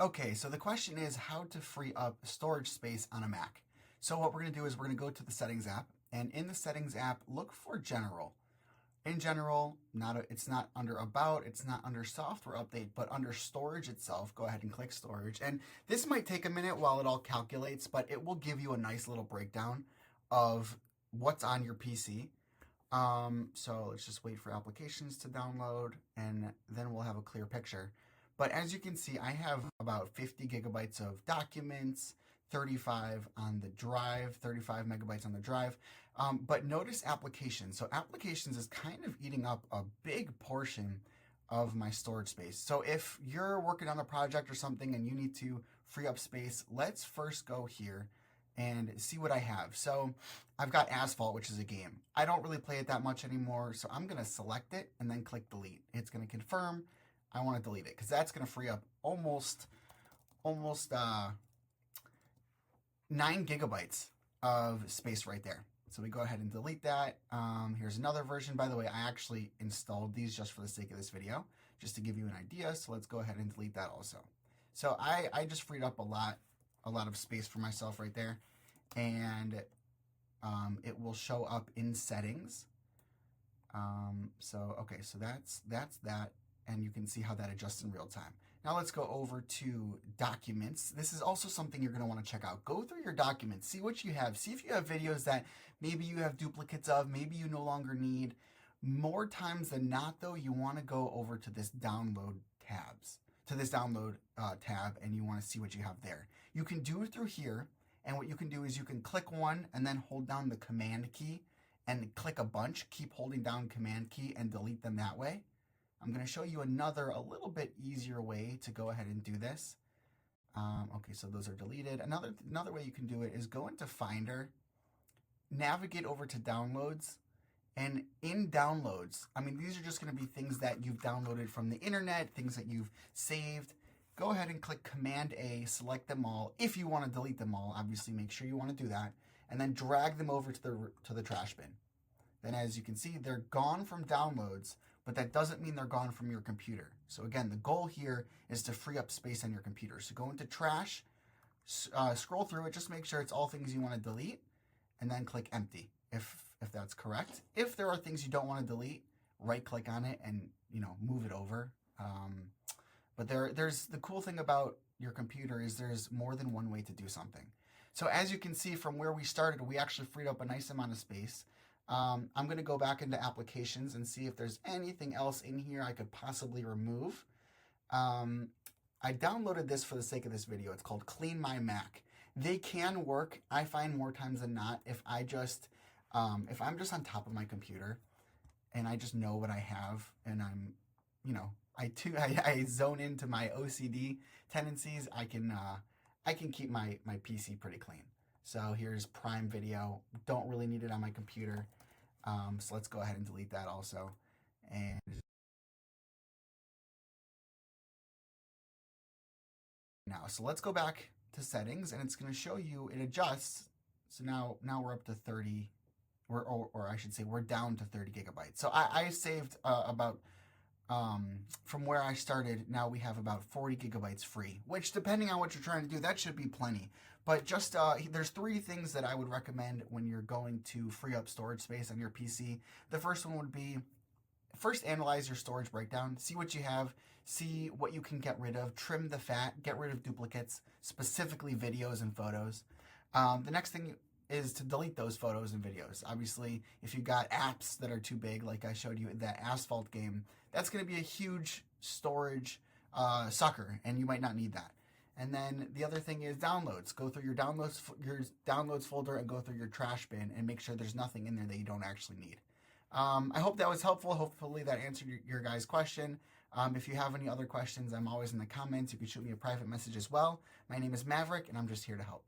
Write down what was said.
Okay, so the question is how to free up storage space on a Mac. So what we're going to do is we're going to go to the Settings app, and in the Settings app, look for General. In General, it's not under About, it's not under Software Update, but under Storage itself. Go ahead and click Storage. And this might take a minute while it all calculates, but it will give you a nice little breakdown of what's on your PC. So let's just wait for applications to download, and then we'll have a clear picture. But as you can see, I have about 50 gigabytes of documents, 35 on the drive, 35 megabytes on the drive. But notice applications. So applications is kind of eating up a big portion of my storage space. So if you're working on a project or something and you need to free up space, let's first go here and see what I have. So I've got Asphalt, which is a game. I don't really play it that much anymore, so I'm gonna select it and then click delete. It's gonna confirm I want to delete it because that's gonna free up almost 9 gigabytes of space right there. So we go ahead and delete that. Here's another version. By the way, I actually installed these just for the sake of this video, just to give you an idea. So let's go ahead and delete that also. So I just freed up a lot of space for myself right there, and it will show up in settings. Okay, so that's that, and you can see how that adjusts in real time. Now let's go over to documents. This is also something you're going to want to check out. Go through your documents, see what you have, see if you have videos that maybe you have duplicates of, maybe you no longer need. More times than not, though, you want to go over to this download tab, and you want to see what you have there. You can do it through here, and what you can do is you can click one and then hold down the command key and click a bunch, keep holding down command key and delete them that way. I'm going to show you a little bit easier way to go ahead and do this. Okay, so those are deleted. Another way you can do it is go into Finder, navigate over to Downloads, and in Downloads, I mean, these are just going to be things that you've downloaded from the internet, things that you've saved. Go ahead and click Command A, select them all. If you want to delete them all, obviously make sure you want to do that, and then drag them over to the trash bin. Then as you can see, they're gone from downloads, but that doesn't mean they're gone from your computer. So again, the goal here is to free up space on your computer. So go into trash, scroll through it, just make sure it's all things you want to delete, and then click empty if that's correct. If there are things you don't want to delete, right click on it and move it over. But there's the cool thing about your computer is there's more than one way to do something. So as you can see from where we started, we actually freed up a nice amount of space. I'm going to go back into applications and see if there's anything else in here I could possibly remove. I downloaded this for the sake of this video. It's called Clean My Mac. They can work, I find, more times than not if I'm just on top of my computer and I just know what I have, and I'm, I zone into my OCD tendencies. I can keep my PC pretty clean. So here's Prime Video. Don't really need it on my computer. So let's go ahead and delete that also. And now, so let's go back to settings, and it's going to show you it adjusts. So now we're up to 30, or I should say we're down to 30 gigabytes. So I saved about, from where I started, now we have about 40 gigabytes free, which depending on what you're trying to do, that should be plenty. But just there's 3 things that I would recommend when you're going to free up storage space on your PC. The first one would be, first analyze your storage breakdown, see what you have, see what you can get rid of, trim the fat, get rid of duplicates, specifically videos and photos. The next thing is to delete those photos and videos. Obviously, if you got apps that are too big, like I showed you in that Asphalt game, that's going to be a huge storage sucker, and you might not need that. And then the other thing is downloads. Go through your downloads folder and go through your trash bin and make sure there's nothing in there that you don't actually need. I hope that was helpful. Hopefully that answered your guys' question. If you have any other questions, I'm always in the comments. You can shoot me a private message as well. My name is Maverick, and I'm just here to help.